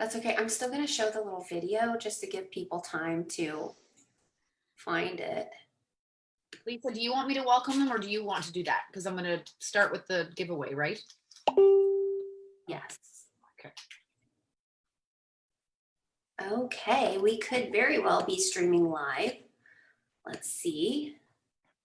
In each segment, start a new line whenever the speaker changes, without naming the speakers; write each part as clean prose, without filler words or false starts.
That's okay. I'm still going to show the little video just to give people time to find it.
Lisa, do you want me to welcome them or do you want to do that? Because I'm going to start with the giveaway, right?
Yes.
Okay.
Okay, we could very well be streaming live. Let's see.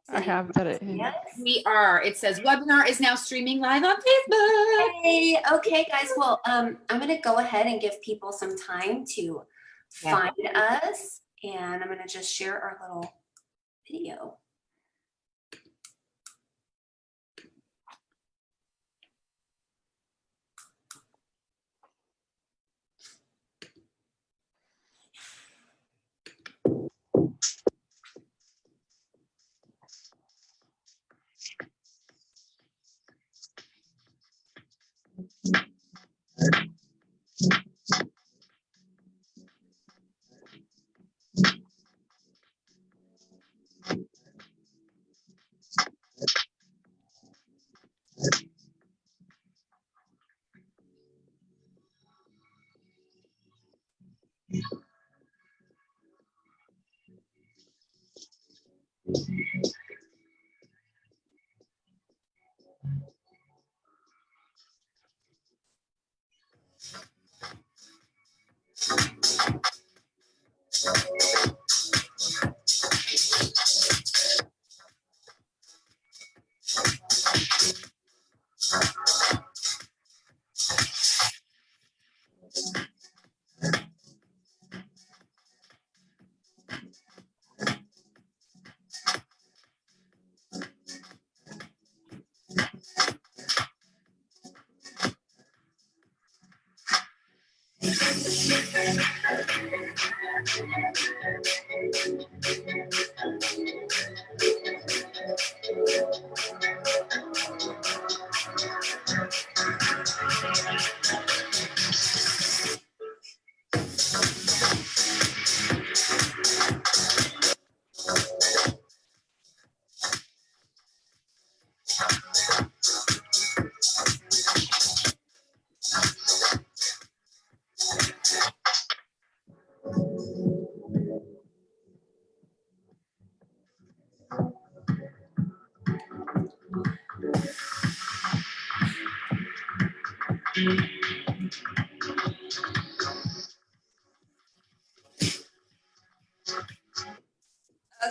I have that.
Yes.
We are. It says webinar is now streaming live on Facebook.
Hey, okay, guys. Well, I'm going to go ahead and give people some time to find us, and I'm going to just share our little video.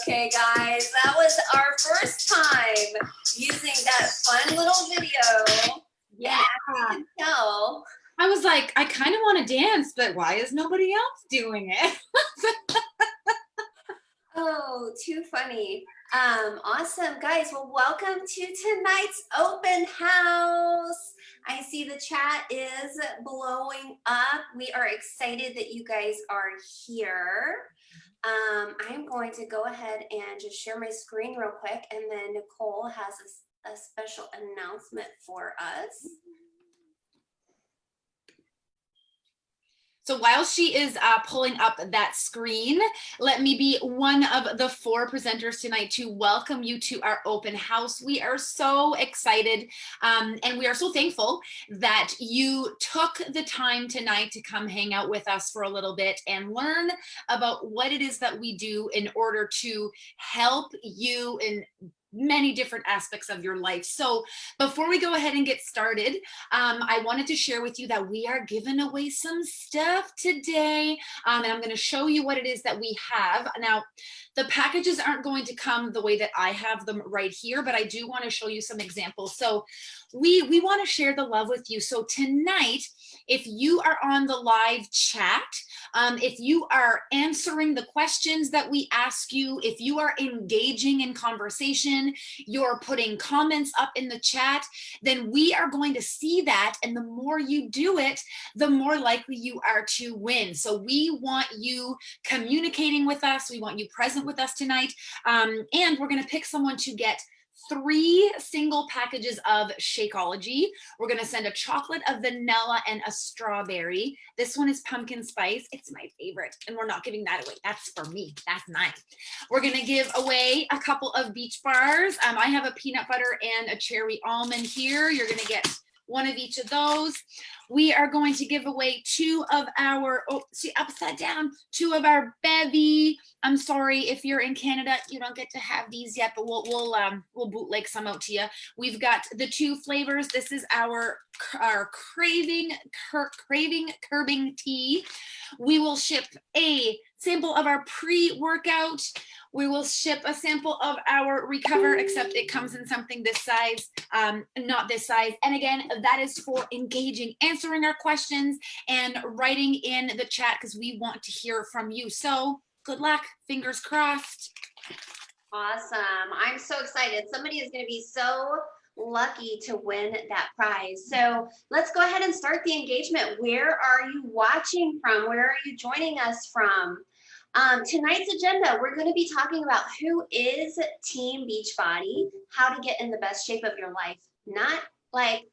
Okay, guys, that was our first time using that fun little video.
Yeah.
And as you can tell,
I was like, I kind of want to dance, but why is nobody else doing it?
oh, too funny. Awesome, guys. Well, welcome to tonight's open house. I see the chat is blowing up. We are excited that you guys are here. I'm going to go ahead and just share my screen real quick, and then Nicole has a special announcement for us.
So while she is pulling up that screen, let me be one of the 4 presenters tonight to welcome you to our open house. We are so excited and we are so thankful that you took the time tonight to come hang out with us for a little bit and learn about what it is that we do in order to help you in many different aspects of your life. So before we go ahead and get started, I wanted to share with you that we are giving away some stuff today, and I'm going to show you what it is that we have. Now, the packages aren't going to come the way that I have them right here, but I do want to show you some examples. So we want to share the love with you. So tonight, if you are on the live chat, if you are answering the questions that we ask you, if you are engaging in conversation, you're putting comments up in the chat, then we are going to see that. And the more you do it, the more likely you are to win. So we want you communicating with us. We want you present with us tonight. And we're going to pick someone to get 3 single packages of Shakeology. We're going to send a chocolate, a vanilla, and a strawberry. This one is pumpkin spice. It's my favorite, and we're not giving that away. That's for me. That's mine. We're going to give away a couple of Beach Bars. I have a peanut butter and a cherry almond here. You're going to get one of each of those. we are going to give away two of our, oh, see, upside down, two of our bevy. I'm sorry if you're in Canada, you don't get to have these yet, but we'll bootleg some out to you. We've got the two flavors. This is our craving curbing tea. We will ship a sample of our pre-workout. We will ship a sample of our recover, except it comes in something this size, not this size. And again, that is for engaging, answering our questions and writing in the chat because we want to hear from you. So good luck, fingers crossed.
Awesome. I'm so excited. Somebody is going to be so lucky to win that prize. So let's go ahead and start the engagement. Where are you watching from? Where are you joining us from? Tonight's agenda, we're going to be talking about who is Team Beachbody, how to get in the best shape of your life. Not like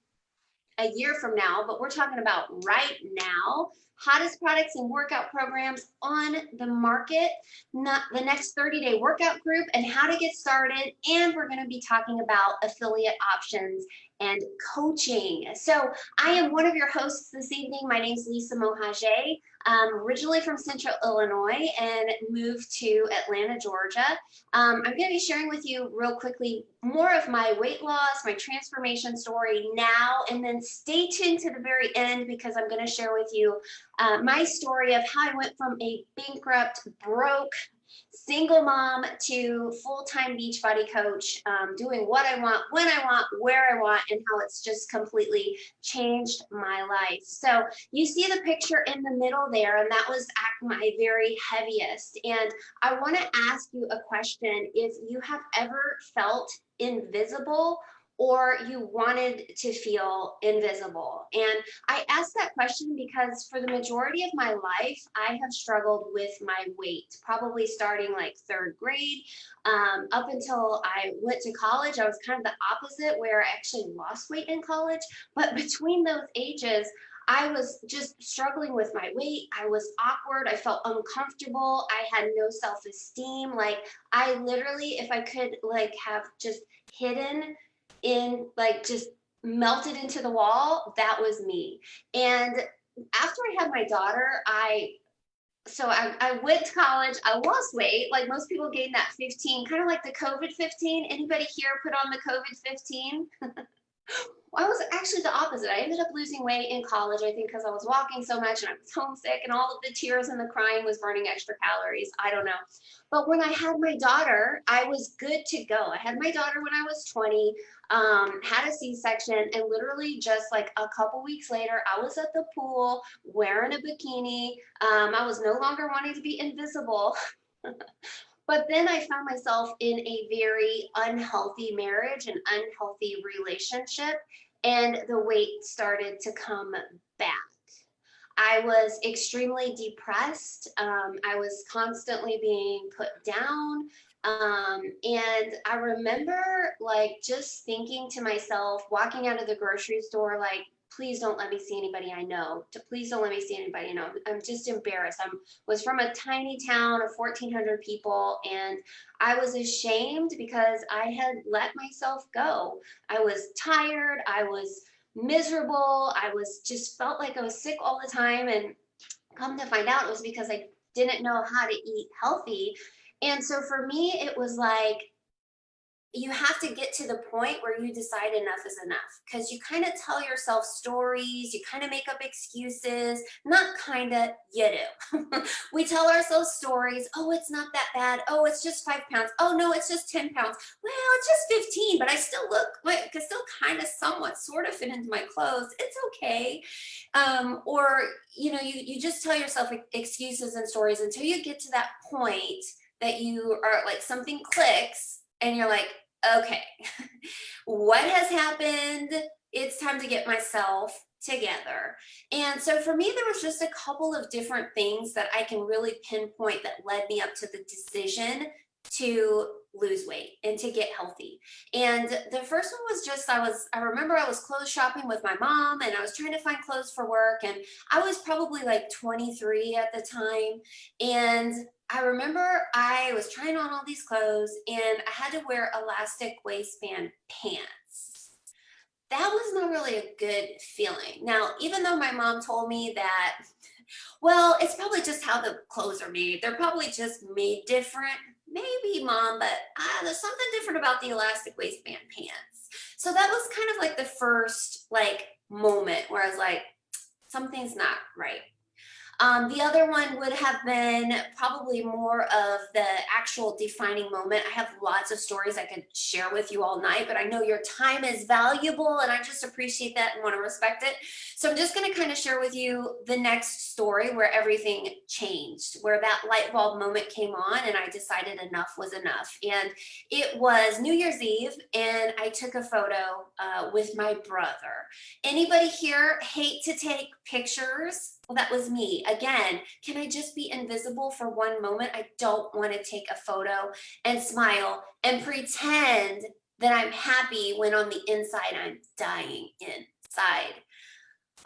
a year from now, but we're talking about right now. Hottest products and workout programs on the market, not the next 30-day workout group, and how to get started. And we're going to be talking about affiliate options and coaching. So I am one of your hosts this evening. My name is Lisa MOHAGER. Originally from Central Illinois and moved to Atlanta, Georgia. I'm going to be sharing with you real quickly more of my weight loss, my transformation story now, and then stay tuned to the very end because I'm going to share with you my story of how I went from a bankrupt, broke, single mom to full-time Beachbody coach, doing what I want, when I want, where I want, and how it's just completely changed my life. So you see the picture in the middle there, and that was at my very heaviest. And I want to ask you a question. If you have ever felt invisible or you wanted to feel invisible. And I asked that question because for the majority of my life, I have struggled with my weight, probably starting like third grade. Up until I went to college, I was kind of the opposite where I actually lost weight in college. But between those ages, I was just struggling with my weight. I was awkward. I felt uncomfortable. I had no self-esteem. Like I literally, if I could like have just hidden in like just melted into the wall, that was me. And after I had my daughter, I went to college, I lost weight, like most people gain that 15, kind of like the COVID 15. Anybody here put on the COVID 15? I was actually the opposite. I ended up losing weight in college, I think because I was walking so much and I was homesick and all of the tears and the crying was burning extra calories. I don't know. But when I had my daughter, I was good to go. I had my daughter when I was 20, had a C-section, and literally just like a couple weeks later, I was at the pool wearing a bikini. I was no longer wanting to be invisible. But then I found myself in a very unhealthy marriage, an unhealthy relationship, and the weight started to come back. I was extremely depressed. I was constantly being put down. And I remember like just thinking to myself, walking out of the grocery store, like, please don't let me see anybody I know. Please don't let me see anybody I know. I'm just embarrassed. I was from a tiny town of 1,400 people, and I was ashamed because I had let myself go. I was tired. I was miserable. I was just felt like I was sick all the time. And come to find out, it was because I didn't know how to eat healthy. And so for me, it was like, you have to get to the point where you decide enough is enough, because you kind of tell yourself stories, you kind of make up excuses, not kind of, you do. We tell ourselves stories. Oh, it's not that bad. Oh, it's just 5 pounds. Oh no, it's just 10 pounds. Well, it's just 15, but I still look, I can still kind of somewhat sort of fit into my clothes. It's okay. Or, you know, you just tell yourself excuses and stories until you get to that point that you are like, something clicks and you're like, okay, what has happened? It's time to get myself together. And so for me, there was just a couple of different things that I can really pinpoint that led me up to the decision to lose weight and to get healthy. And the first one was just, I remember I was clothes shopping with my mom and I was trying to find clothes for work, and I was probably like 23 at the time. And I remember I was trying on all these clothes and I had to wear elastic waistband pants. that was not really a good feeling. Now, even though my mom told me that, well, it's probably just how the clothes are made. They're probably just made different. Maybe, mom, but there's something different about the elastic waistband pants. So that was kind of like the first like moment where I was like, something's not right. The other one would have been probably more of the actual defining moment. I have lots of stories I could share with you all night, but I know your time is valuable and I just appreciate that and want to respect it. So I'm just going to kind of share with you the next story where everything changed, where that light bulb moment came on and I decided enough was enough. And it was New Year's Eve and I took a photo with my brother. Anybody here hate to take pictures? Well, that was me. Again, can I just be invisible for one moment? I don't want to take a photo and smile and pretend that I'm happy when on the inside I'm dying inside.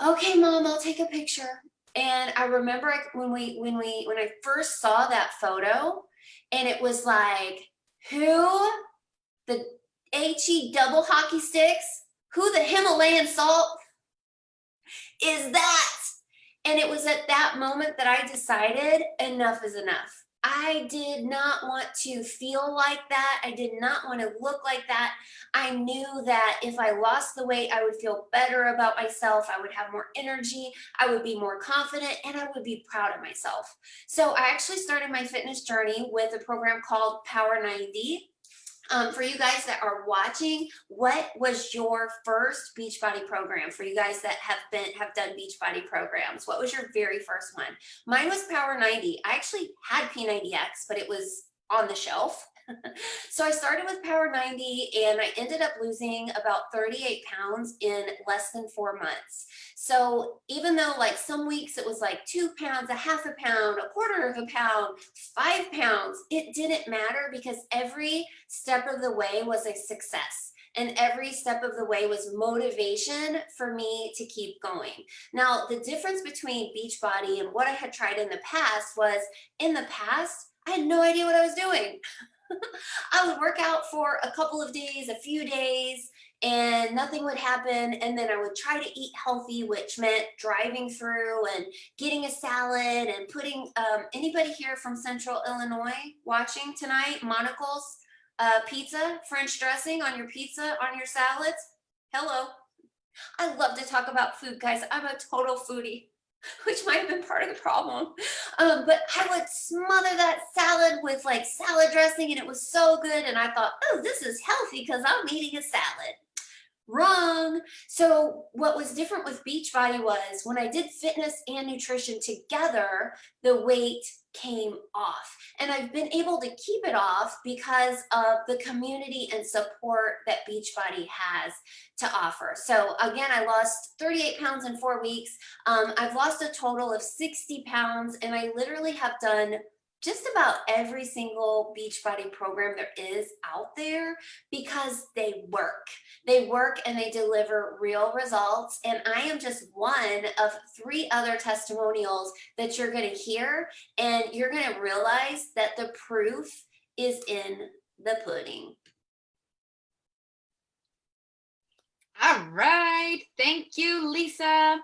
Okay, mom, I'll take a picture. And I remember when I first saw that photo, and it was like, who? The HE double hockey sticks? Who the Himalayan salt is that? And it was at that moment that I decided enough is enough. I did not want to feel like that. I did not want to look like that. I knew that if I lost the weight, I would feel better about myself. I would have more energy. I would be more confident and I would be proud of myself. So I actually started my fitness journey with a program called Power 90. For you guys that are watching, what was your first Beachbody program? For you guys that have done Beachbody programs, what was your very first one? Mine was Power 90. I actually had P90X, but it was on the shelf. So I started with Power 90 and I ended up losing about 38 pounds in less than 4 months. So even though like some weeks it was like 2 pounds, a half a pound, a quarter of a pound, 5 pounds, it didn't matter because every step of the way was a success. And every step of the way was motivation for me to keep going. Now, the difference between Beachbody and what I had tried in the past was in the past, I had no idea what I was doing. I would work out for a couple of days, a few days, and nothing would happen. And then I would try to eat healthy, which meant driving through and getting a salad and putting, anybody here from Central Illinois watching tonight, monocles, pizza, French dressing on your pizza, on your salads? Hello. I love to talk about food, guys. I'm a total foodie, which might have been part of the problem. But I would smother that salad with like salad dressing and it was so good. And I thought, oh, this is healthy because I'm eating a salad. Wrong. So what was different with Beachbody was when I did fitness and nutrition together, the weight came off. And I've been able to keep it off because of the community and support that Beachbody has to offer. So again, I lost 38 pounds in 4 weeks. I've lost a total of 60 pounds and I literally have done just about every single Beachbody program there is out there because they work. They work and they deliver real results. And I am just one of 3 other testimonials that you're going to hear. And you're going to realize that the proof is in the pudding.
All right. Thank you, Lisa.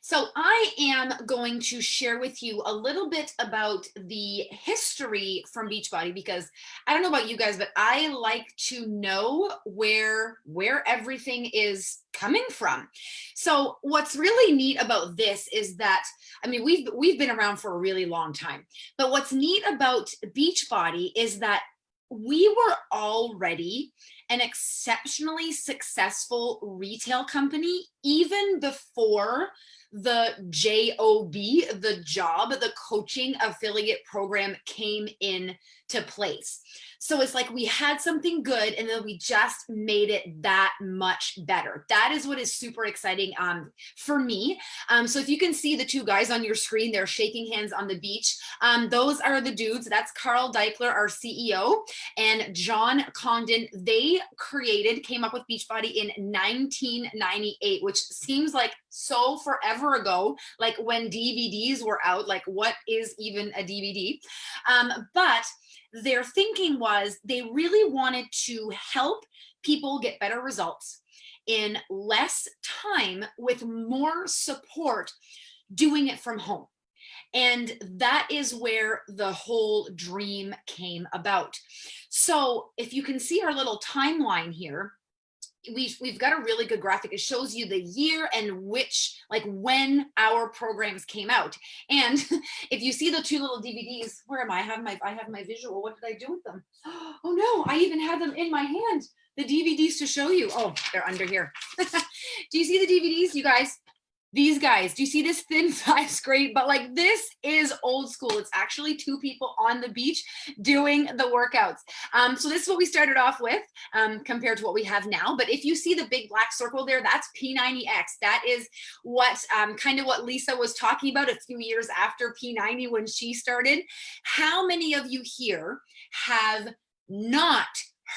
So I am going to share with you a little bit about the history from Beachbody because I don't know about you guys, but I like to know where everything is coming from. So what's really neat about this is that, I mean, we've been around for a really long time, but what's neat about Beachbody is that we were already an exceptionally successful retail company even before the JOB, the coaching affiliate program came in to place. So it's like we had something good and then we just made it that much better. That is what is super exciting for me. So if you can see the 2 guys on your screen, they're shaking hands on the beach. Those are the dudes. That's Carl Deichler, our CEO, and John Condon. They came up with Beachbody in 1998, which seems like so forever ago, like when DVDs were out, like what is even a DVD? But their thinking was they really wanted to help people get better results in less time with more support doing it from home. And that is where the whole dream came about. So if you can see our little timeline here, we've got a really good graphic. It shows you the year and which, like when our programs came out. And if you see the two little DVDs, where am I? I have my visual. What did I do with them? Oh no, I even have them in my hand. The DVDs to show you. Oh, they're under here. Do you see the DVDs, you guys? These guys, do you see this thin size screen? But like, this is old school. It's actually two people on the beach doing the workouts. So this is what we started off with compared to what we have now. But if you see the big black circle there, that's P90X. That is what kind of what Lisa was talking about a few years after P90 when she started. How many of you here have not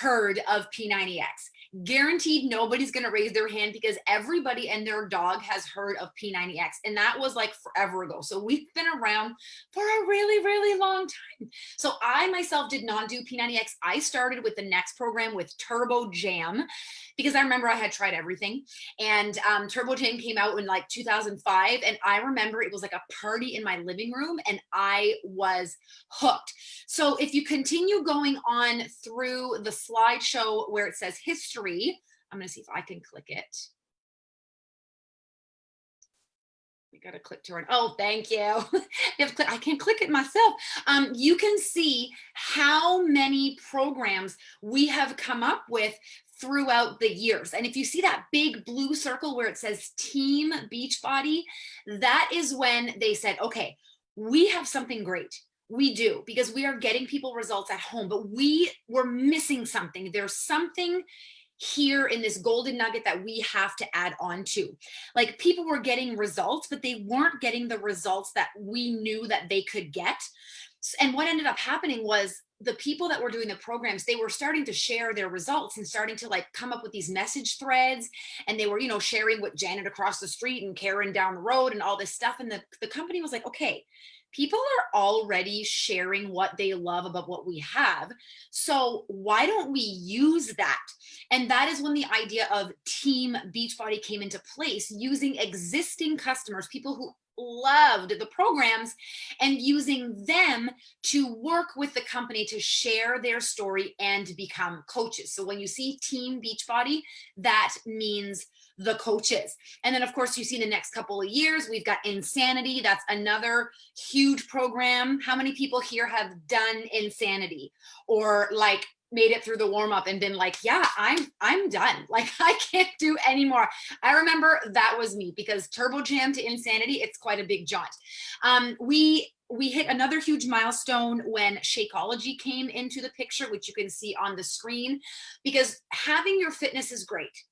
heard of P90X? Guaranteed nobody's going to raise their hand because everybody and their dog has heard of P90X, and that was like forever ago. So we've been around for a really, really long time. So I myself did not do P90X. I started with the next program with Turbo Jam because I remember I had tried everything, and Turbo Jam came out in like 2005, and I remember it was like a party in my living room, and I was hooked. So if you continue going on through the slideshow where it says history, I'm going to see if I can click it. We got to click to run. Oh, thank you. I can click it myself. You can see how many programs we have come up with throughout the years. And if you see that big blue circle where it says Team Beachbody, that is when they said, okay, we have something great. We do, because we are getting people results at home, but we were missing something. There's something here in this golden nugget that we have to add on to. Like, people were getting results, but they weren't getting the results that we knew that they could get. And what ended up happening was the people that were doing the programs, they were starting to share their results and starting to like come up with these message threads. And they were, you know, sharing with Janet across the street and Karen down the road and all this stuff. And the company was like, okay, people are already sharing what they love about what we have. So why don't we use that? And that is when the idea of Team Beachbody came into place, using existing customers, people who loved the programs, and using them to work with the company to share their story and become coaches. So when you see Team Beachbody, that means the coaches. And then of course you see the next couple of years, we've got Insanity. That's another huge program. How many people here have done Insanity, or like made it through the warm-up and been like, yeah, I'm done. Like, I can't do anymore. I remember that was me, because Turbo Jam to Insanity, it's quite a big jaunt. We hit another huge milestone when Shakeology came into the picture, which you can see on the screen, because having your fitness is great,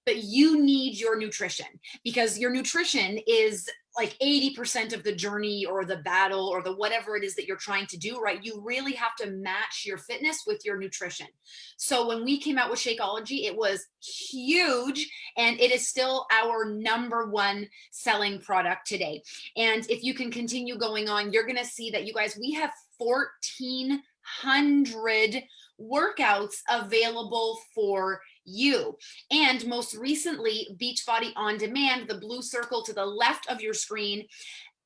but you need your nutrition, because your nutrition is like 80% of the journey or the battle or the whatever it is that you're trying to do, right? You really have to match your fitness with your nutrition. So when we came out with Shakeology, it was huge, and it is still our #1 selling product today. And if you can continue going on, you're going to see that, you guys, we have 1,400 workouts available for you. And most recently, Beachbody On Demand, the blue circle to the left of your screen,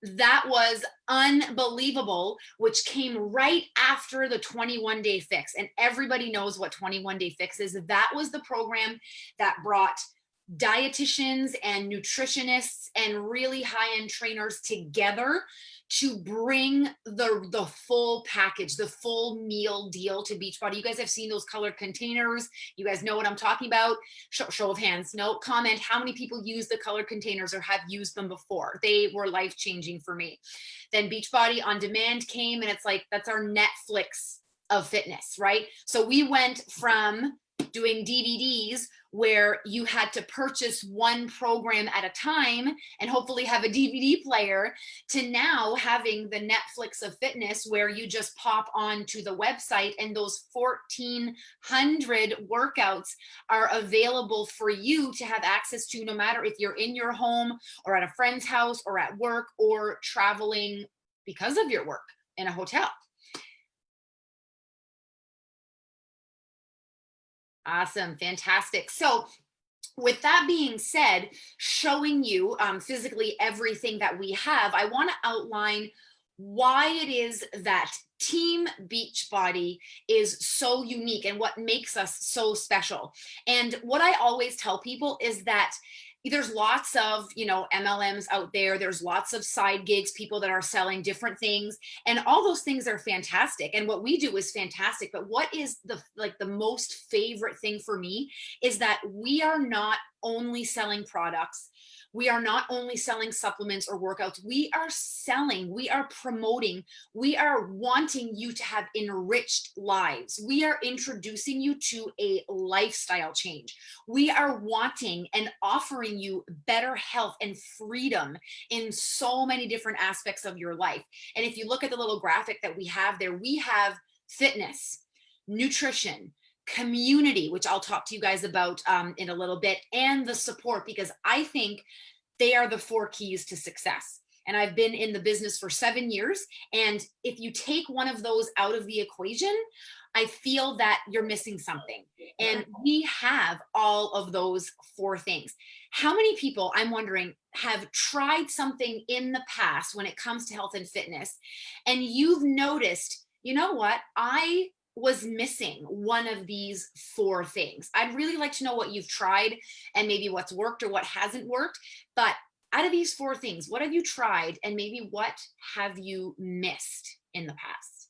that was unbelievable, which came right after the 21-day fix. And everybody knows what 21-day fix is. That was the program that brought dietitians and nutritionists and really high-end trainers together to bring the full package, the full meal deal to Beachbody. You guys have seen those colored containers. You guys know what I'm talking about. Show of hands. No, comment how many people use the colored containers or have used them before. They were life-changing for me. Then Beachbody On Demand came, and it's like, that's our Netflix of fitness, right? So we went from doing DVDs where you had to purchase one program at a time and hopefully have a DVD player, to now having the Netflix of fitness, where you just pop onto the website and those 1,400 workouts are available for you to have access to, no matter if you're in your home or at a friend's house or at work or traveling because of your work in a hotel. Awesome. Fantastic. So with that being said, showing you physically everything that we have, I want to outline why it is that Team Beachbody is so unique and what makes us so special. And what I always tell people is that there's lots of, MLMs out there. There's lots of side gigs, people that are selling different things, and all those things are fantastic. And what we do is fantastic. But what is the most favorite thing for me is that we are not only selling products. We are not only selling supplements or workouts. We are promoting, we are wanting you to have enriched lives. We are introducing you to a lifestyle change. We are wanting and offering you better health and freedom in so many different aspects of your life. And if you look at the little graphic that we have there, we have fitness, nutrition, community, which I'll talk to you guys about in a little bit, and the support, because I think they are the 4 keys to success. And I've been in the business for 7 years. And if you take one of those out of the equation, I feel that you're missing something. And we have all of those 4 things. How many people, I'm wondering, have tried something in the past when it comes to health and fitness, and you've noticed, you know what, I was missing one of these 4 things? I'd really like to know what you've tried and maybe what's worked or what hasn't worked. But out of these 4 things, what have you tried and maybe what have you missed in the past?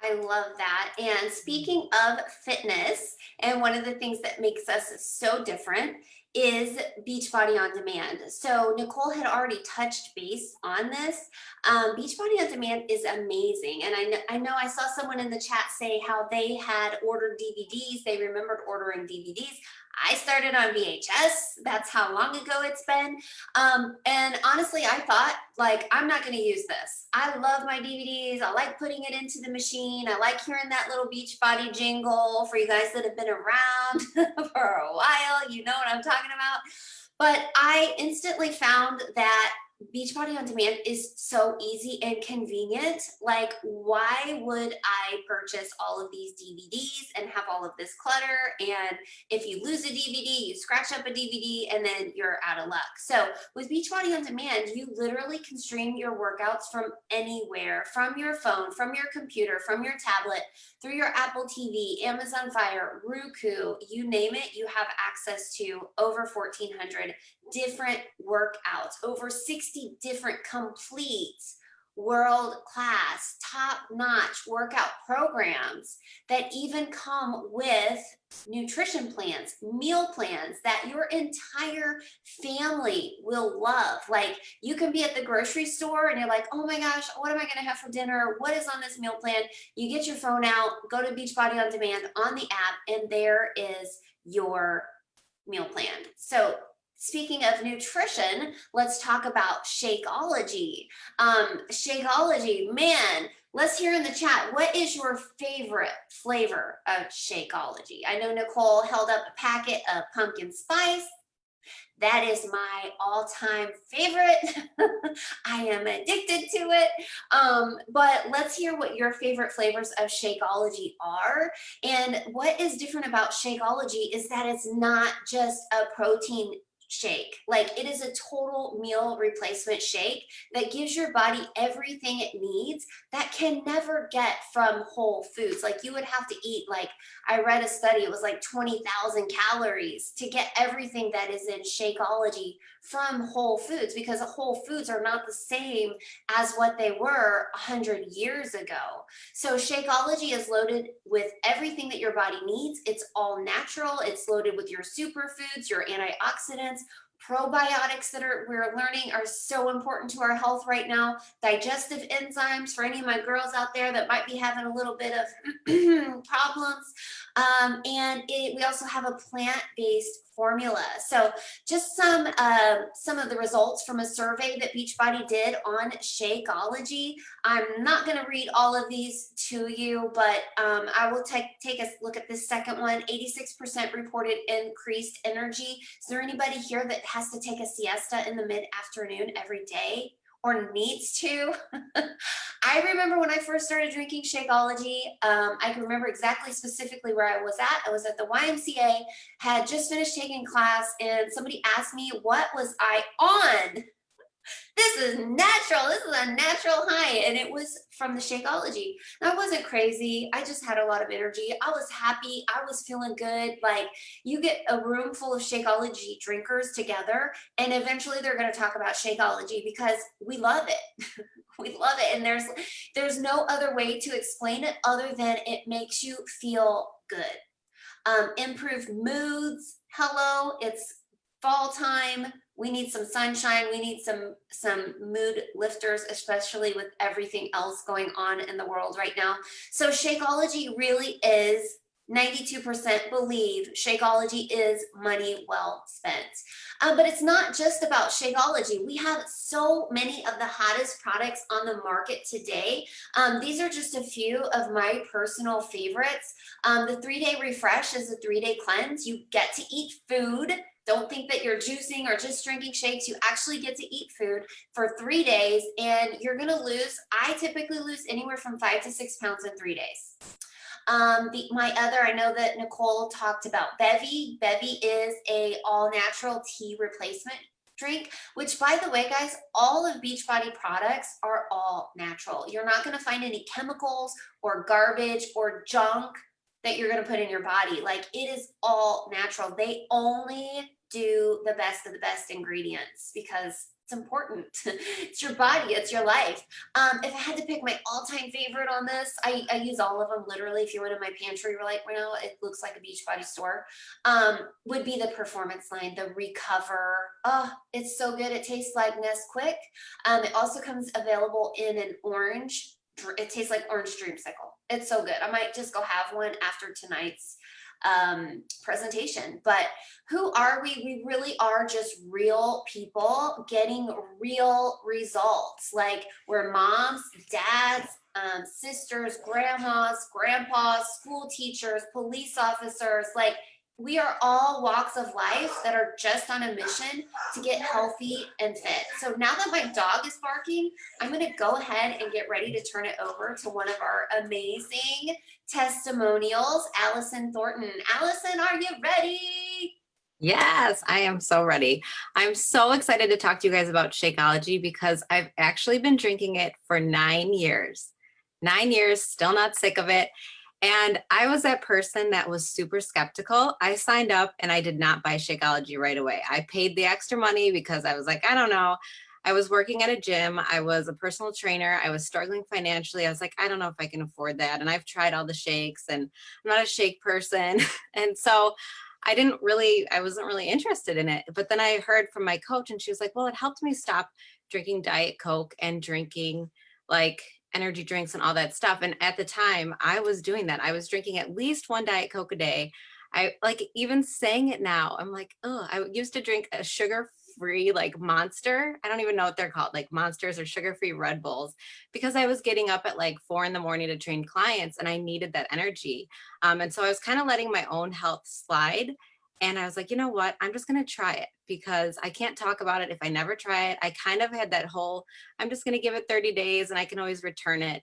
I love that. And speaking of fitness, and one of the things that makes us so different is Beachbody On Demand. So Nicole had already touched base on this. Beachbody On Demand is amazing. And I know I saw someone in the chat say how they had ordered DVDs. They remembered ordering DVDs. I started on VHS. That's how long ago it's been. And honestly, I thought, like, I'm not going to use this. I love my DVDs. I like putting it into the machine. I like hearing that little Beachbody jingle. For you guys that have been around for a while, you know what I'm talking about. But I instantly found that Beachbody On Demand is so easy and convenient. Like, why would I purchase all of these DVDs and have all of this clutter? And if you lose a DVD, you scratch up a DVD and then you're out of luck. So with Beachbody On Demand, you literally can stream your workouts from anywhere, from your phone, from your computer, from your tablet, through your Apple TV, Amazon Fire, Roku, you name it, you have access to over 1,400 different workouts, over 60 different complete world-class, top-notch workout programs that even come with nutrition plans, meal plans that your entire family will love. Like, you can be at the grocery store and you're like, oh my gosh, what am I going to have for dinner? What is on this meal plan? You get your phone out, go to Beachbody On Demand on the app, and there is your meal plan. So speaking of nutrition, let's talk about Shakeology. Shakeology, man, let's hear in the chat, what is your favorite flavor of Shakeology? I know Nicole held up a packet of pumpkin spice. That is my all-time favorite. I am addicted to it. But let's hear what your favorite flavors of Shakeology are. And what is different about Shakeology is that it's not just a protein shake. Like, it is a total meal replacement shake that gives your body everything it needs that can never get from Whole Foods. Like, you would have to eat, like, I read a study, it was like 20,000 calories to get everything that is in Shakeology from Whole Foods, because Whole Foods are not the same as what they were 100 years ago. So Shakeology is loaded with everything that your body needs. It's all natural. It's loaded with your superfoods, your antioxidants, probiotics that we're learning are so important to our health right now, digestive enzymes for any of my girls out there that might be having a little bit of problems. And we also have a plant-based formula. So just some of the results from a survey that Beachbody did on Shakeology. I'm not going to read all of these to you, but I will take a look at this second one. 86% reported increased energy. Is there anybody here that has to take a siesta in the mid-afternoon every day or needs to? I remember when I first started drinking Shakeology, I can remember exactly specifically where I was at. I was at the YMCA, had just finished taking class, and somebody asked me, what was I on? This is natural. This is a natural high. And it was from the Shakeology. And I wasn't crazy. I just had a lot of energy. I was happy. I was feeling good. Like, you get a room full of Shakeology drinkers together, and eventually they're going to talk about Shakeology because we love it. We love it. And there's no other way to explain it other than it makes you feel good. Improved moods. Hello, it's fall time. We need some sunshine. We need some mood lifters, especially with everything else going on in the world right now. So Shakeology really is 92% believe Shakeology is money well spent. But it's not just about Shakeology. We have so many of the hottest products on the market today. These are just a few of my personal favorites. The 3-day refresh is a 3-day cleanse. You get to eat food. Don't think that you're juicing or just drinking shakes. You actually get to eat food for 3 days, and you're gonna lose, I typically lose anywhere from 5 to 6 pounds in 3 days. I know that Nicole talked about Bevy. Bevy is a all natural tea replacement drink, which, by the way, guys, all of Beachbody products are all natural. You're not gonna find any chemicals or garbage or junk that you're going to put in your body. Like, it is all natural. They only do the best of the best ingredients because it's important. It's your body, it's your life. If I had to pick my all-time favorite on this, I use all of them literally. If you went in my pantry right now, it looks like a Beachbody store. Would be the Performance line, the Recover. Oh, it's so good. It tastes like Nesquik. It also comes available in an orange. It tastes like orange dreamsicle. It's so good. I might just go have one after tonight's presentation. But who are we? We really are just real people getting real results. Like, we're moms, dads, sisters, grandmas, grandpas, school teachers, police officers. Like, we are all walks of life that are just on a mission to get healthy and fit. So now that my dog is barking, I'm going to go ahead and get ready to turn it over to one of our amazing testimonials, Alison Thornton. Alison, are you ready?
Yes, I am so ready. I'm so excited to talk to you guys about Shakeology because I've actually been drinking it for 9 years. 9 years, still not sick of it. And I was that person that was super skeptical. I signed up and I did not buy Shakeology right away. I paid the extra money because I was like, I don't know. I was working at a gym. I was a personal trainer. I was struggling financially. I was like, I don't know if I can afford that. And I've tried all the shakes and I'm not a shake person. And so I wasn't really interested in it. But then I heard from my coach and she was like, well, it helped me stop drinking Diet Coke and drinking like energy drinks and all that stuff. And at the time I was doing that. I was drinking at least 1 Diet Coke a day. I like, even saying it now, I'm like, oh, I used to drink a sugar-free like Monster. I don't even know what they're called, like Monsters or sugar-free Red Bulls, because I was getting up at like 4 a.m. to train clients and I needed that energy. And so I was kind of letting my own health slide. And I was like, you know what? I'm just going to try it because I can't talk about it if I never try it. I kind of had that whole, I'm just going to give it 30 days and I can always return it.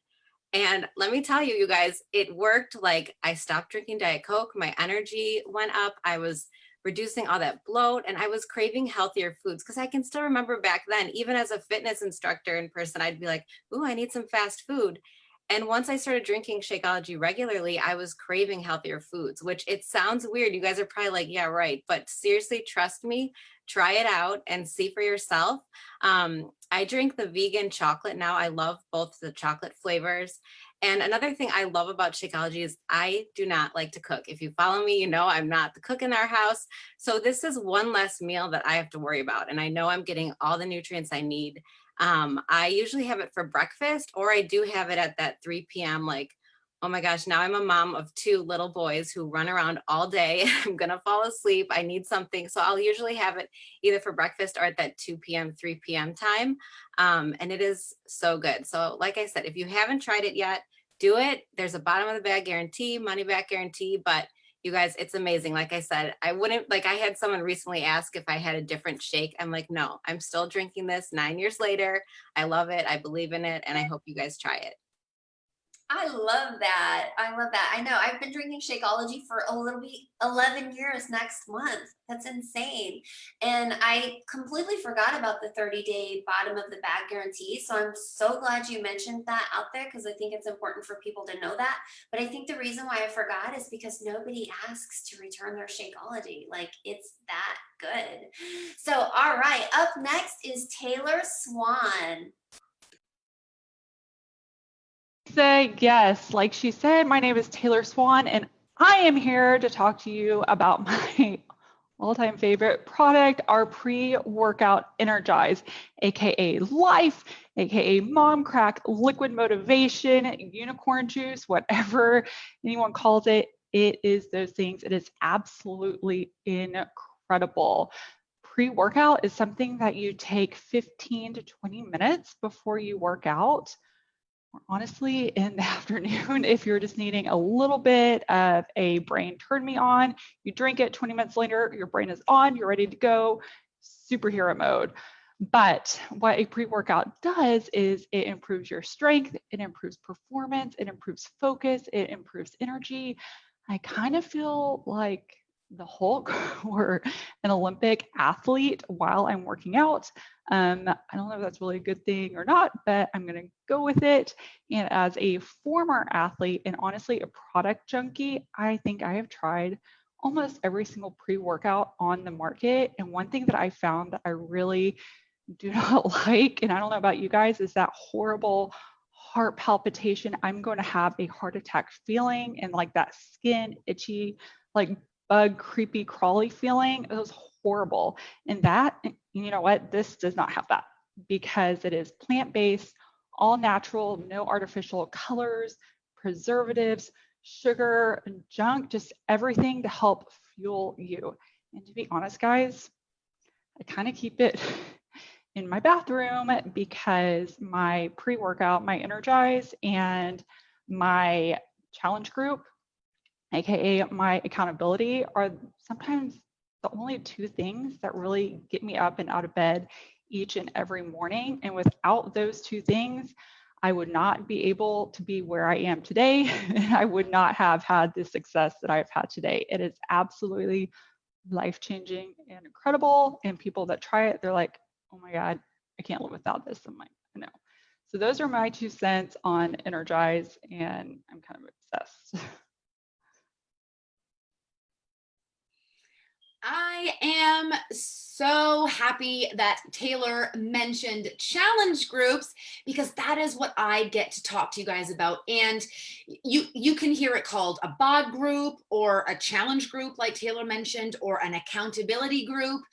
And let me tell you, you guys, it worked. Like, I stopped drinking Diet Coke. My energy went up. I was reducing all that bloat and I was craving healthier foods because I can still remember back then, even as a fitness instructor in person, I'd be like, ooh, I need some fast food. And once I started drinking Shakeology regularly, I was craving healthier foods, which it sounds weird. You guys are probably like, yeah, right. But seriously, trust me, try it out and see for yourself. I drink the vegan chocolate now. I love both the chocolate flavors. And another thing I love about Shakeology is I do not like to cook. If you follow me, you know I'm not the cook in our house. So this is one less meal that I have to worry about. And I know I'm getting all the nutrients I need. I usually have it for breakfast, or I do have it at that 3 p.m. like, oh my gosh, now I'm a mom of 2 little boys who run around all day. I'm going to fall asleep. I need something. So I'll usually have it either for breakfast or at that 2 p.m., 3 p.m. time. And it is so good. So like I said, if you haven't tried it yet, do it. There's a bottom of the bag guarantee, money back guarantee, but You guys, it's amazing. Like I said, I had someone recently ask if I had a different shake. I'm like, no, I'm still drinking this 9 years later. I love it. I believe in it. And I hope you guys try it.
I love that. I love that. I know I've been drinking Shakeology for a little bit, 11 years next month. That's insane. And I completely forgot about the 30-day bottom of the bag guarantee. So I'm so glad you mentioned that out there because I think it's important for people to know that. But I think the reason why I forgot is because nobody asks to return their Shakeology. Like it's that good. So, all right, up next is Taylor Swan.
Say yes, like she said, my name is Taylor Swan, and I am here to talk to you about my all-time favorite product, our pre-workout Energize, aka Life, aka Mom Crack, Liquid Motivation, Unicorn Juice, whatever anyone calls it. It is those things. It is absolutely incredible. Pre-workout is something that you take 15 to 20 minutes before you work out. Or honestly, in the afternoon, if you're just needing a little bit of a brain turn me on, you drink it 20 minutes later, your brain is on, you're ready to go, superhero mode. But what a pre-workout does is it improves your strength, it improves performance, it improves focus, it improves energy. I kind of feel like the Hulk or an Olympic athlete while I'm working out. I don't know if that's really a good thing or not, but I'm going to go with it. And as a former athlete and honestly a product junkie, I think I have tried almost every single pre-workout on the market. And one thing that I found that I really do not like, and I don't know about you guys, is that horrible heart palpitation. I'm going to have a heart attack feeling and like that skin itchy, like bug creepy crawly feeling. It was horrible. And that, you know what, this does not have that because it is plant-based, all natural, no artificial colors, preservatives, sugar, junk, just everything to help fuel you. And to be honest, guys, I kind of keep it in my bathroom because my pre-workout, my Energize, and my challenge group, aka my accountability, are sometimes the only two things that really get me up and out of bed each and every morning. And without those two things, I would not be able to be where I am today. And I would not have had the success that I've had today. It is absolutely life-changing and incredible. And people that try it, they're like, oh my God, I can't live without this. I'm like, I know. So those are my 2 cents on Energize, and I'm kind of obsessed.
I am so happy that Taylor mentioned challenge groups because that is what I get to talk to you guys about. And you can hear it called a bod group or a challenge group like Taylor mentioned, or an accountability group.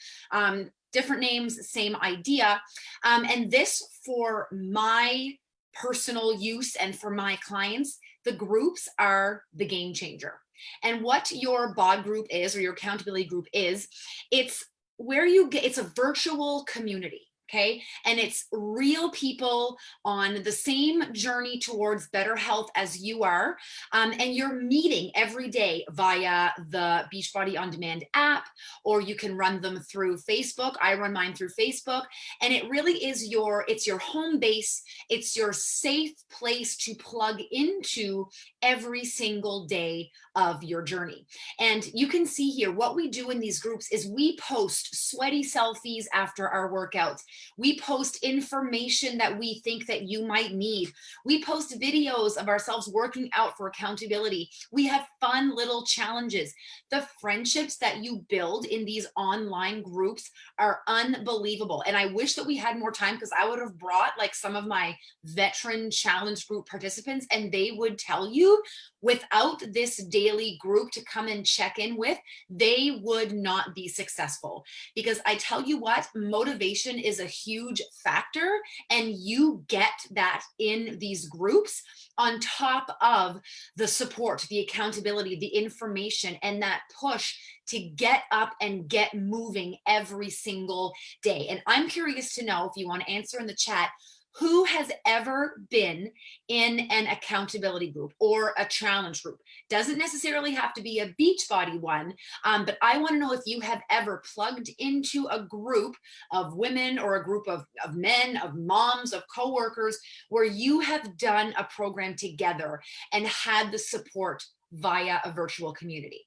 Different names, same idea. And this, for my personal use and for my clients, the groups are the game changer. And what your bod group is, or your accountability group is, it's where you get, it's a virtual community. Okay. And it's real people on the same journey towards better health as you are. And you're meeting every day via the Beachbody On Demand app, or you can run them through Facebook. I run mine through Facebook. And it really is it's your home base. It's your safe place to plug into every single day of your journey. And you can see here what we do in these groups is we post sweaty selfies after our workouts. We post information that we think that you might need. We post videos of ourselves working out for accountability. We have fun little challenges. The friendships that you build in these online groups are unbelievable. And I wish that we had more time, because I would have brought like some of my veteran challenge group participants, and they would tell you without this daily group to come and check in with, they would not be successful. Because I tell you what, motivation is a huge factor, and you get that in these groups on top of the support, the accountability, the information, and that push to get up and get moving every single day. And I'm curious to know, if you want to answer in the chat, Who has ever been in an accountability group or a challenge group? Doesn't necessarily have to be a Beachbody one, but I want to know if you have ever plugged into a group of women or a group of men, of moms, of coworkers, where you have done a program together and had the support via a virtual community.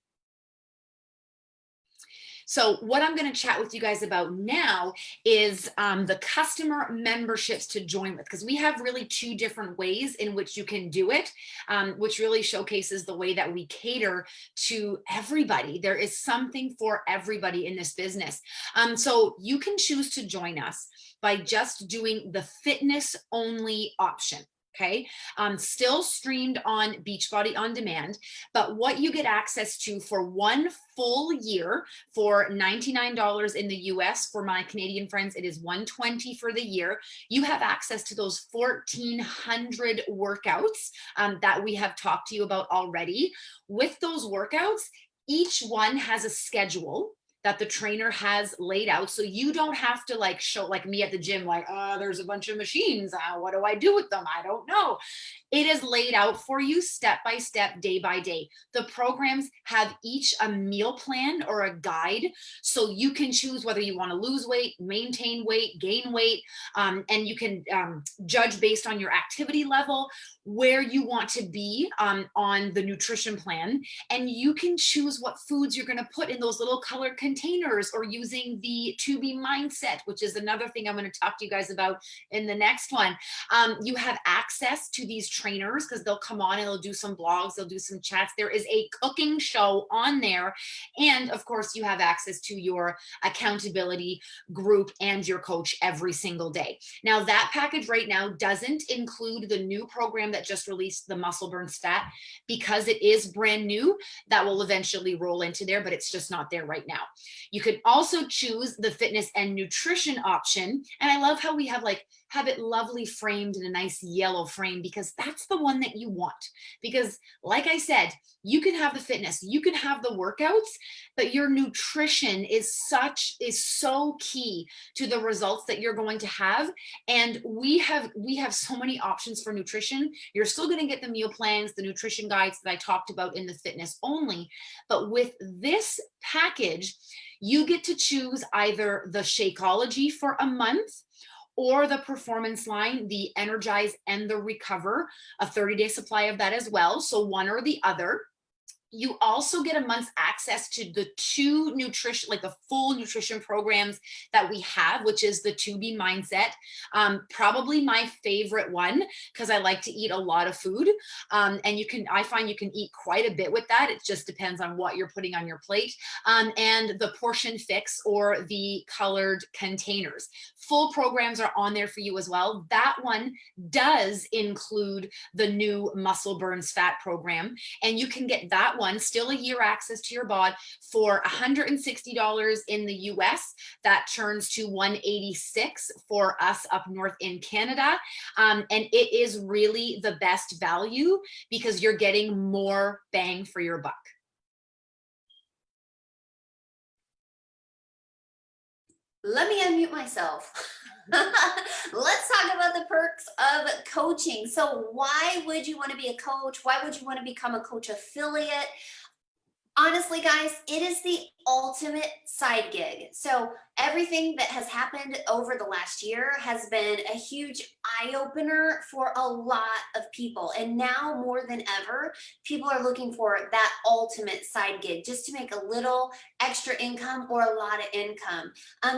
So what I'm going to chat with you guys about now is the customer memberships to join with, because we have really two different ways in which you can do it, which really showcases the way that we cater to everybody. There is something for everybody in this business. So you can choose to join us by just doing the fitness only option. Okay, still streamed on Beachbody On Demand, but what you get access to for one full year for $99 in the US. For my Canadian friends, it is $120 for the year. You have access to those 1,400 workouts that we have talked to you about already. With those workouts, each one has a schedule that the trainer has laid out. So you don't have to like show, like me at the gym, like, there's a bunch of machines. What do I do with them? I don't know. It is laid out for you step by step, day by day. The programs have each a meal plan or a guide. So you can choose whether you want to lose weight, maintain weight, gain weight, and you can judge based on your activity level, where you want to be on the nutrition plan. And you can choose what foods you're going to put in those little colored containers, or using the To Be mindset, which is another thing I'm going to talk to you guys about in the next one. You have access to these trainers because they'll come on and they'll do some blogs, they'll do some chats. There is a cooking show on there. And of course, you have access to your accountability group and your coach every single day. Now, that package right now doesn't include the new program that just released, the Muscle Burn Stat, because it is brand new. That will eventually roll into there, but it's just not there right now. You could also choose the fitness and nutrition option. And I love how we have it lovely framed in a nice yellow frame, because that's the one that you want. Because like I said, you can have the fitness, you can have the workouts, but your nutrition is so key to the results that you're going to have. And we have so many options for nutrition. You're still going to get the meal plans, the nutrition guides that I talked about in the fitness only. But with this package, you get to choose either the Shakeology for a month, or the performance line, the Energize and the Recover, a 30-day supply of that as well. So one or the other. You also get a month's access to the two nutrition, like the full nutrition programs that we have, which is the To Be mindset. Probably my favorite one, because I like to eat a lot of food. And I find you can eat quite a bit with that. It just depends on what you're putting on your plate. And the Portion Fix, or the colored containers. Full programs are on there for you as well. That one does include the new Muscle Burns Fat program, and you can get that one, still a year access to your bod, for $160 in the US. That turns to $186 for us up north in Canada. And it is really the best value because you're getting more bang for your buck.
Let me unmute myself. Let's talk about the perks of coaching. So why would you want to be a coach? Why would you want to become a coach affiliate? Honestly, guys, it is the ultimate side gig. So everything that has happened over the last year has been a huge eye-opener for a lot of people. And now more than ever, people are looking for that ultimate side gig, just to make a little extra income or a lot of income.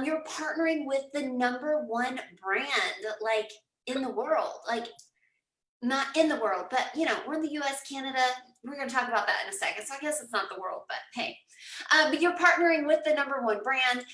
You're partnering with the #1 brand, like, in the world, like, not in the world, but we're in the US, Canada. We're going to talk about that in a second. So I guess it's not the world, but hey. But you're partnering with the #1 brand,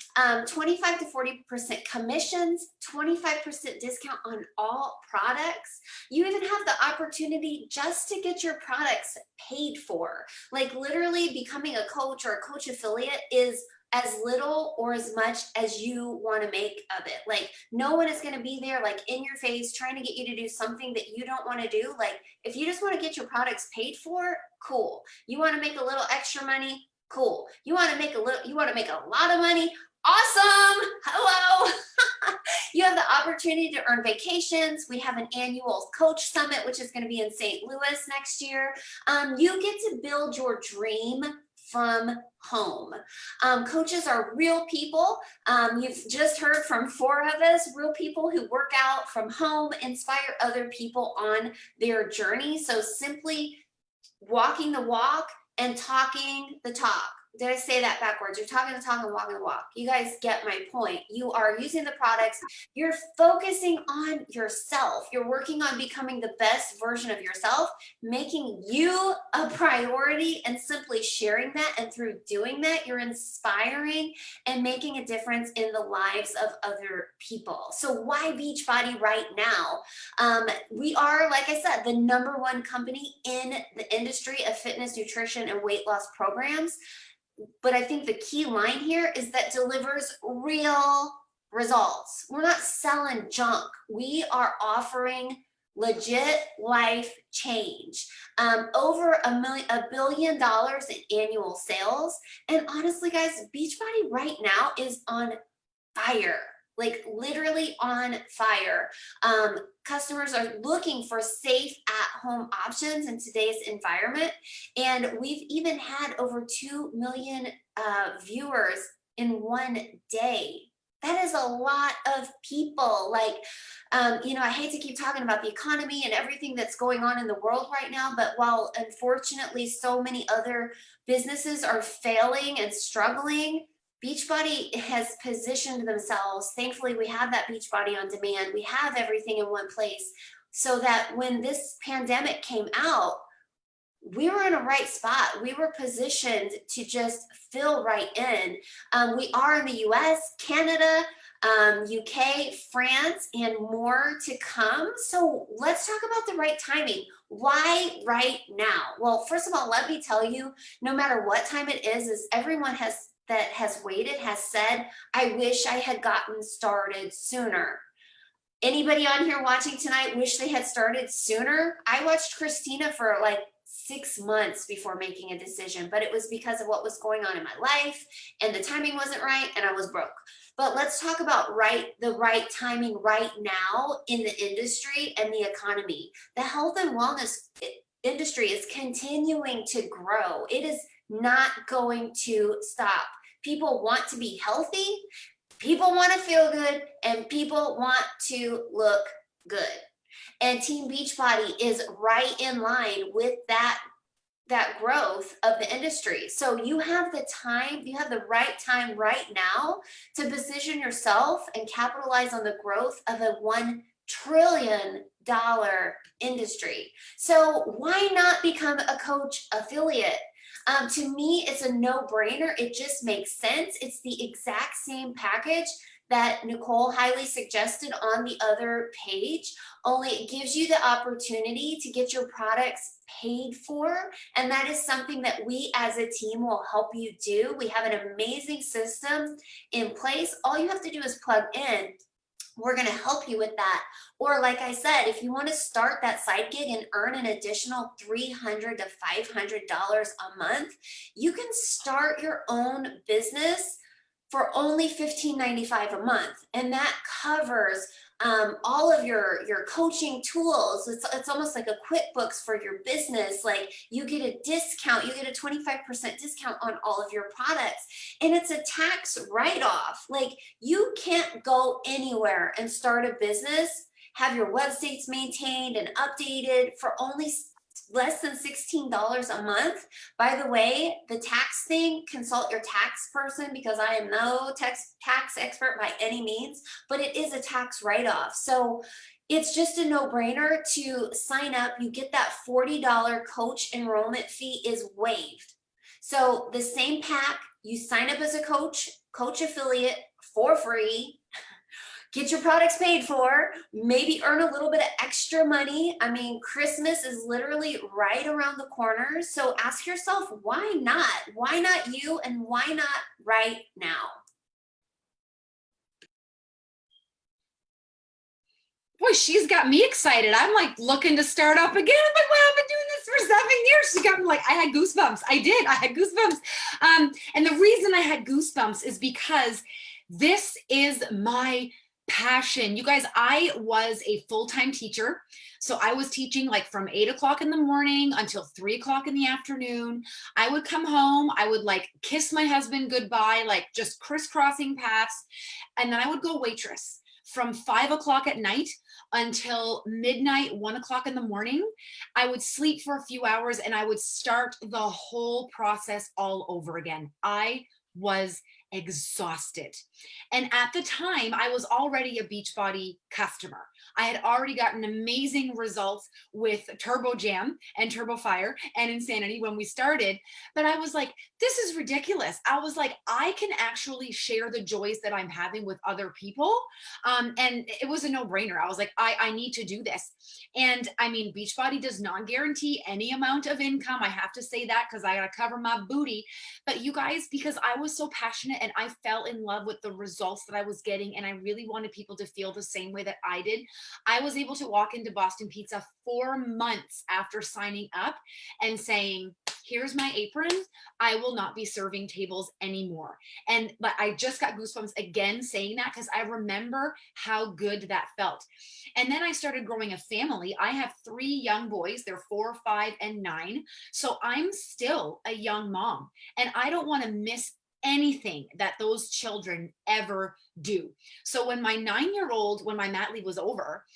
25 to 40% commissions, 25% discount on all products. You even have the opportunity just to get your products paid for. Like, literally becoming a coach or a coach affiliate is as little or as much as you want to make of it. Like, no one is going to be there, like, in your face trying to get you to do something that you don't want to do. Like, if you just want to get your products paid for, cool. You want to make a little extra money, cool. You want to make a lot of money, awesome. Hello. You have the opportunity to earn vacations. We have an annual coach summit, which is going to be in St. Louis next year. You get to build your dream from home. Coaches are real people. You've just heard from 4 of us, real people who work out from home, inspire other people on their journey. So simply walking the walk and talking the talk. Did I say that backwards? You're talking the talk and walking the walk. You guys get my point. You are using the products. You're focusing on yourself. You're working on becoming the best version of yourself, making you a priority and simply sharing that. And through doing that, you're inspiring and making a difference in the lives of other people. So why Beachbody right now? We are, like I said, the #1 company in the industry of fitness, nutrition, and weight loss programs. But I think the key line here is that delivers real results. We're not selling junk. We are offering legit life change. Over $1 billion in annual sales. And honestly, guys, Beachbody right now is on fire. Like literally on fire. Customers are looking for safe at-home options in today's environment. And we've even had over 2 million viewers in one day. That is a lot of people. Like, I hate to keep talking about the economy and everything that's going on in the world right now, but while unfortunately so many other businesses are failing and struggling, Beachbody has positioned themselves. Thankfully, we have that Beachbody on demand. We have everything in one place so that when this pandemic came out, we were in a right spot. We were positioned to just fill right in. We are in the US, Canada, UK, France, and more to come. So let's talk about the right timing. Why right now? Well, first of all, let me tell you, no matter what time it is everyone that has waited has said, I wish I had gotten started sooner. Anybody on here watching tonight wish they had started sooner? I watched Christina for like 6 months before making a decision, but it was because of what was going on in my life and the timing wasn't right and I was broke. But let's talk about the right timing right now in the industry and the economy. The health and wellness industry is continuing to grow. It is not going to stop. People want to be healthy, people want to feel good, and people want to look good. And Team Beachbody is right in line with that growth of the industry. So you have the time, you have the right time right now to position yourself and capitalize on the growth of a $1 trillion industry. So why not become a coach affiliate? To me, it's a no-brainer. It just makes sense. It's the exact same package that Nicole highly suggested on the other page, only it gives you the opportunity to get your products paid for. And that is something that we as a team will help you do. We have an amazing system in place. All you have to do is plug in. We're going to help you with that. Or like I said, if you want to start that side gig and earn an additional $300 to $500 a month, you can start your own business for only $15.95 a month. And that covers all of your coaching tools. It's almost like a QuickBooks for your business. Like you get a discount, you get a 25% discount on all of your products. And it's a tax write-off. Like you can't go anywhere and start a business, have your websites maintained and updated for only less than $16 a month. By the way, the tax thing, consult your tax person because I am no tax expert by any means, but it is a tax write-off. So it's just a no-brainer to sign up. You get that $40 coach enrollment fee is waived. So the same pack, you sign up as a coach affiliate for free, get your products paid for, maybe earn a little bit of extra money. I mean, Christmas is literally right around the corner. So ask yourself, why not? Why not you and why not right now?
Boy, she's got me excited. I'm like looking to start up again. I'm like, wow, I've been doing this for 7 years. She got me like, I had goosebumps. I had goosebumps. And the reason I had goosebumps is because this is my passion. You guys, I was a full-time teacher. So I was teaching like from 8 o'clock in the morning until 3 o'clock in the afternoon. I would come home, I would like kiss my husband goodbye, like just crisscrossing paths. And then I would go waitress from 5 o'clock at night until midnight, 1 o'clock in the morning. I would sleep for a few hours and I would start the whole process all over again. I was exhausted. And at the time, I was already a Beachbody customer. I had already gotten amazing results with Turbo Jam and Turbo Fire and Insanity when we started. But I was like, this is ridiculous. I was like, I can actually share the joys that I'm having with other people. And it was a no-brainer. I was like, I need to do this. And I mean, Beachbody does not guarantee any amount of income. I have to say that because I got to cover my booty. But you guys, because I was so passionate and I fell in love with the results that I was getting, and I really wanted people to feel the same way that I did, I was able to walk into Boston Pizza 4 months after signing up and saying, here's my apron. I will not be serving tables anymore. And but I just got goosebumps again saying that because I remember how good that felt. And then I started growing a family. I have 3 young boys. They're 4, 5, and 9. So I'm still a young mom, and I don't want to miss anything that those children ever do. So when my 9-year-old, when my mat leave was over,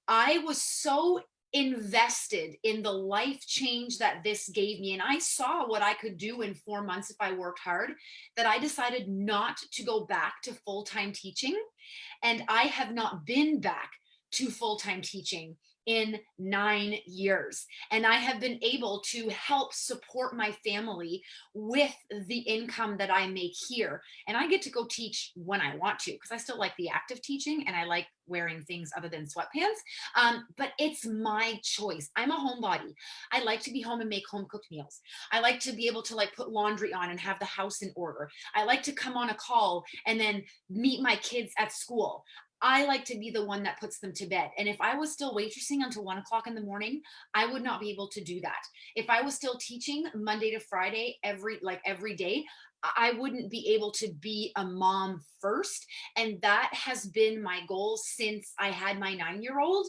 I was so invested in the life change that this gave me. And I saw what I could do in 4 months if I worked hard, that I decided not to go back to full-time teaching. And I have not been back to full-time teaching in 9 years. And I have been able to help support my family with the income that I make here. And I get to go teach when I want to, because I still like the active teaching and I like wearing things other than sweatpants. But it's my choice. I'm a homebody. I like to be home and make home cooked meals. I like to be able to like put laundry on and have the house in order. I like to come on a call and then meet my kids at school. I like to be the one that puts them to bed. And if I was still waitressing until 1 o'clock in the morning, I would not be able to do that. If I was still teaching Monday to Friday, every day, I wouldn't be able to be a mom first. And that has been my goal since I had my 9-year-old.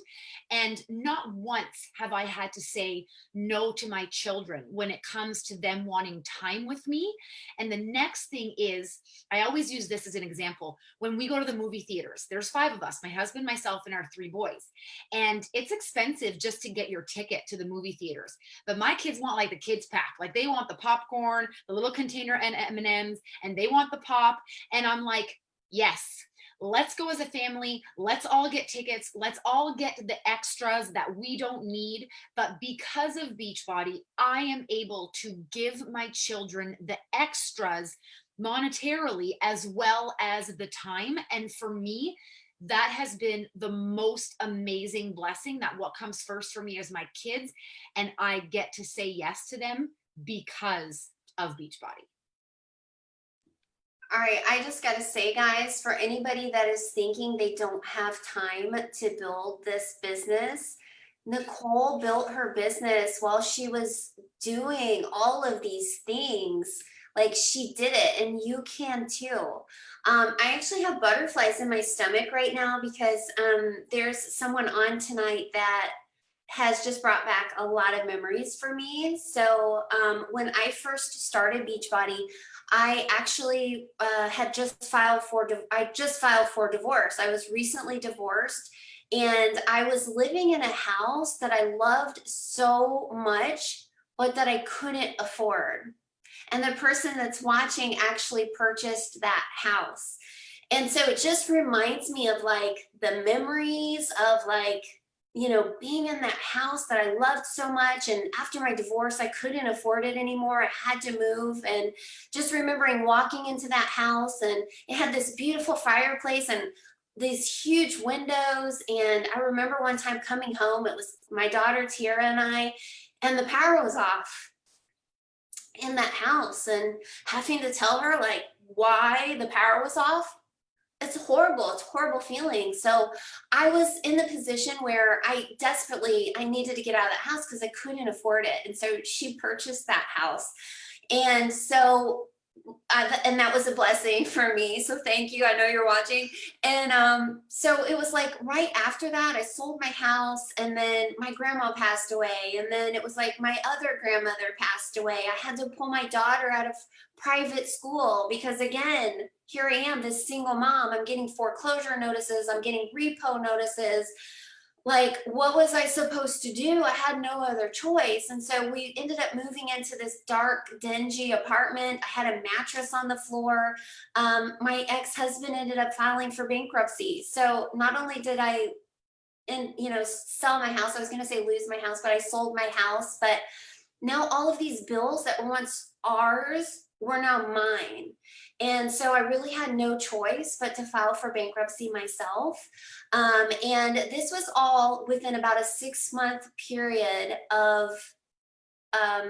And not once have I had to say no to my children when it comes to them wanting time with me. And the next thing is, I always use this as an example. When we go to the movie theaters, there's 5 of us, my husband, myself, and our 3 boys. And it's expensive just to get your ticket to the movie theaters. But my kids want like the kids pack. Like they want the popcorn, the little container and M&Ms, and they want the pop. And I'm like, yes, let's go as a family. Let's all get tickets. Let's all get the extras that we don't need. But because of Beachbody, I am able to give my children the extras monetarily as well as the time. And for me, that has been the most amazing blessing, that what comes first for me is my kids, and I get to say yes to them because of Beachbody.
All right, I just got to say, guys, for anybody that is thinking they don't have time to build this business, Nicole built her business while she was doing all of these things. Like, she did it, and you can too. I actually have butterflies in my stomach right now because there's someone on tonight that has just brought back a lot of memories for me. So when I first started Beachbody, I actually had just filed for divorce. I was recently divorced, and I was living in a house that I loved so much, but that I couldn't afford. And the person that's watching actually purchased that house. And so it just reminds me of like the memories of like, you know, being in that house that I loved so much. And after my divorce, I couldn't afford it anymore. I had to move. And just remembering walking into that house, and it had this beautiful fireplace and these huge windows. And I remember one time coming home, it was my daughter Tiara and I, and the power was off in that house, and having to tell her like why the power was off. It's horrible. It's a horrible feeling. So I was in the position where I needed to get out of that house because I couldn't afford it. And so she purchased that house. And so and that was a blessing for me. So thank you. I know you're watching. And so it was like right after that, I sold my house, and then my grandma passed away. And then it was like my other grandmother passed away. I had to pull my daughter out of private school because, again, here I am, this single mom. I'm getting foreclosure notices, I'm getting repo notices. Like, what was I supposed to do? I had no other choice. And so we ended up moving into this dark, dingy apartment. I had a mattress on the floor. My ex-husband ended up filing for bankruptcy. So not only did I, sell my house, I was going to say lose my house, but I sold my house. But now all of these bills that were once ours were now mine. And so I really had no choice but to file for bankruptcy myself. And this was all within about a 6-month period of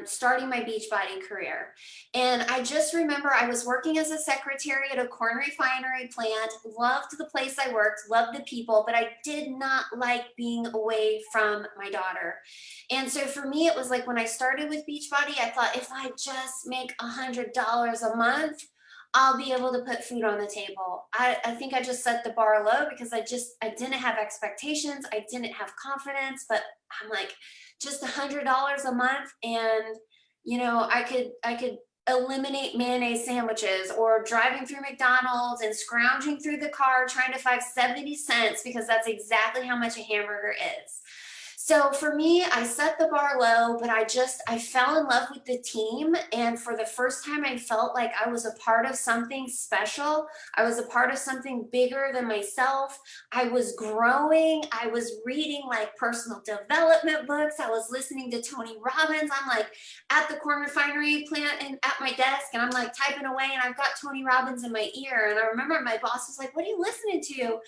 starting my Beachbody career. And I just remember I was working as a secretary at a corn refinery plant, loved the place I worked, loved the people, but I did not like being away from my daughter. And so for me, it was like when I started with Beachbody, I thought if I just make $100 a month, I'll be able to put food on the table. I think I just set the bar low because I didn't have expectations. I didn't have confidence, but I'm like, just $100 a month, and I could eliminate mayonnaise sandwiches, or driving through McDonald's and scrounging through the car trying to find 70 cents because that's exactly how much a hamburger is. So for me, I set the bar low, but I fell in love with the team. And for the first time, I felt like I was a part of something special. I was a part of something bigger than myself. I was growing. I was reading like personal development books. I was listening to Tony Robbins. I'm like at the corn refinery plant and at my desk, and I'm like typing away, and I've got Tony Robbins in my ear. And I remember my boss was like, "What are you listening to?"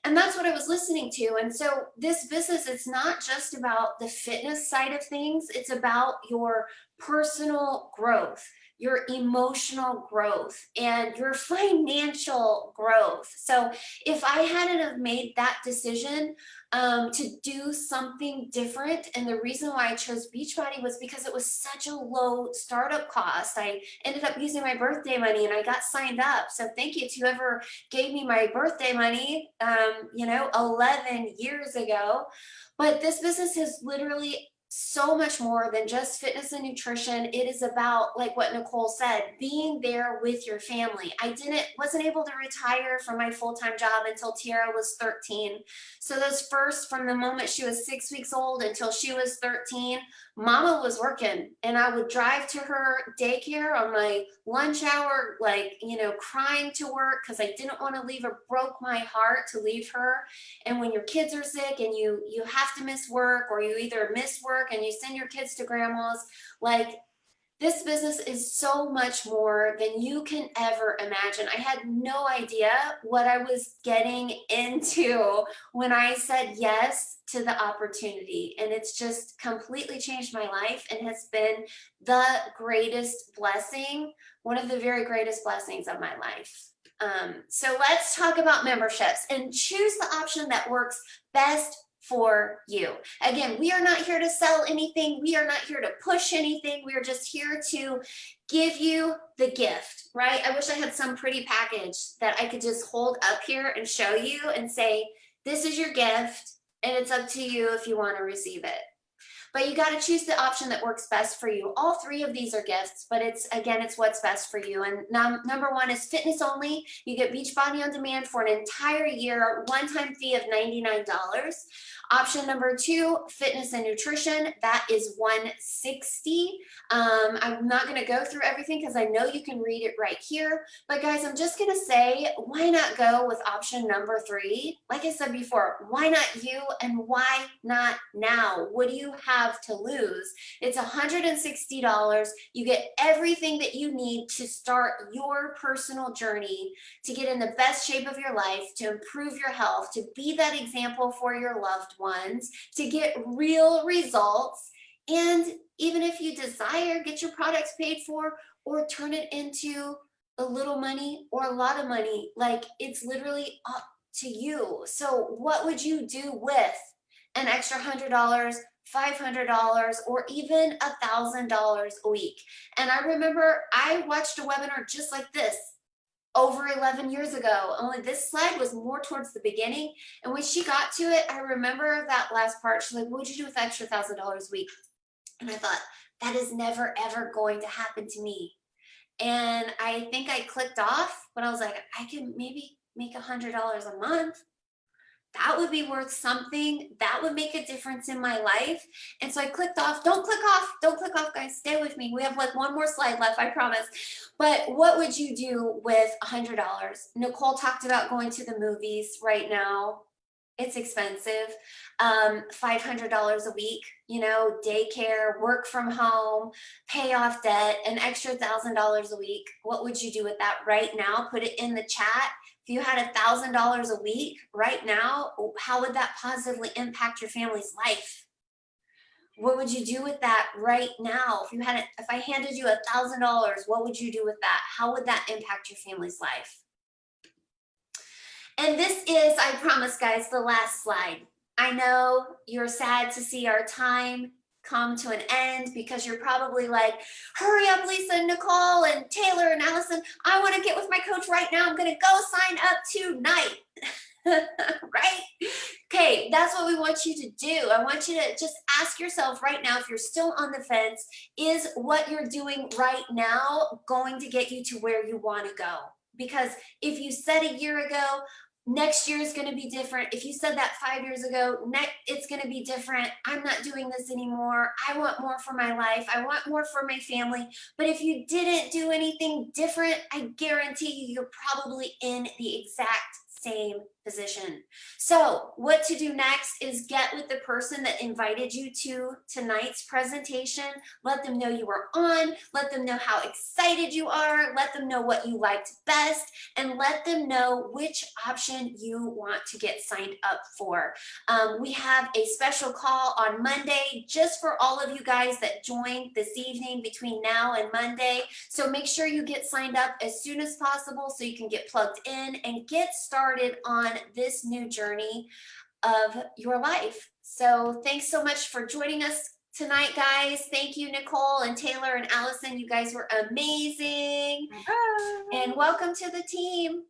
And that's what I was listening to. And so this business, it's not just about the fitness side of things. It's about your personal growth, your emotional growth, and your financial growth. So if I hadn't have made that decision to do something different, and the reason why I chose Beachbody was because it was such a low startup cost. I ended up using my birthday money and I got signed up. So thank you to whoever gave me my birthday money, 11 years ago. But this business is literally so much more than just fitness and nutrition. It is about, like what Nicole said, being there with your family. Wasn't able to retire from my full-time job until Tiara was 13. So from the moment she was 6 weeks old until she was 13, Mama was working, and I would drive to her daycare on my lunch hour, crying to work because I didn't want to leave her. Broke my heart to leave her. And when your kids are sick and you have to miss work, or you either miss work and you send your kids to grandma's, this business is so much more than you can ever imagine. I had no idea what I was getting into when I said yes to the opportunity. And it's just completely changed my life and has been the greatest blessing, one of the very greatest blessings of my life. So let's talk about memberships and choose the option that works best for you. Again, we are not here to sell anything. We are not here to push anything. We are just here to give you the gift, right? I wish I had some pretty package that I could just hold up here and show you and say, this is your gift, and it's up to you if you want to receive it. But you got to choose the option that works best for you. All three of these are gifts, but it's what's best for you. And number one is fitness only. You get Beachbody on demand for an entire year, one-time fee of $99. Option number two, fitness and nutrition. That is $160. I'm not going to go through everything because I know you can read it right here. But guys, I'm just going to say, why not go with option number three? Like I said before, why not you, and why not now? What do you have to lose? It's $160. You get everything that you need to start your personal journey, to get in the best shape of your life, to improve your health, to be that example for your loved ones, to get real results. And even if you desire, get your products paid for, or turn it into a little money or a lot of money. It's literally up to you. So what would you do with an extra $100, $500, or even $1,000 a week. And I remember I watched a webinar just like this over 11 years ago, only this slide was more towards the beginning. And when she got to it, I remember that last part. She's like, what would you do with the extra $1,000 a week? And I thought, that is never, ever going to happen to me. And I think I clicked off, but I was like, I can maybe make $100 a month. That would be worth something. That would make a difference in my life. And so I clicked off. Don't click off. Don't click off, guys. Stay with me. We have like one more slide left, I promise. But what would you do with $100? Nicole talked about going to the movies right now. It's expensive. $500 a week, you know, daycare, work from home, pay off debt, an extra $1,000 a week. What would you do with that right now? Put it in the chat. If you had $1,000 a week right now, how would that positively impact your family's life? What would you do with that right now? If I handed you $1,000, what would you do with that? How would that impact your family's life? And this is, I promise guys, the last slide. I know you're sad to see our time come to an end because you're probably like, hurry up, Lisa, Nicole, and Taylor, and Allison. I want to get with my coach right now. I'm going to go sign up tonight. Right? Okay, that's what we want you to do. I want you to just ask yourself right now, if you're still on the fence, is what you're doing right now going to get you to where you want to go? Because if you said a year ago, next year is going to be different. If you said that 5 years ago, it's going to be different. I'm not doing this anymore. I want more for my life. I want more for my family. But if you didn't do anything different, I guarantee you, you're probably in the exact same position. So what to do next is get with the person that invited you to tonight's presentation. Let them know you were on. Let them know how excited you are. Let them know what you liked best, and let them know which option you want to get signed up for. We have a special call on Monday just for all of you guys that joined this evening between now and Monday. So make sure you get signed up as soon as possible so you can get plugged in and get started on this new journey of your life. So thanks so much for joining us tonight, guys. Thank you, Nicole and Taylor and Allison. You guys were amazing.
Bye.
And welcome to the team.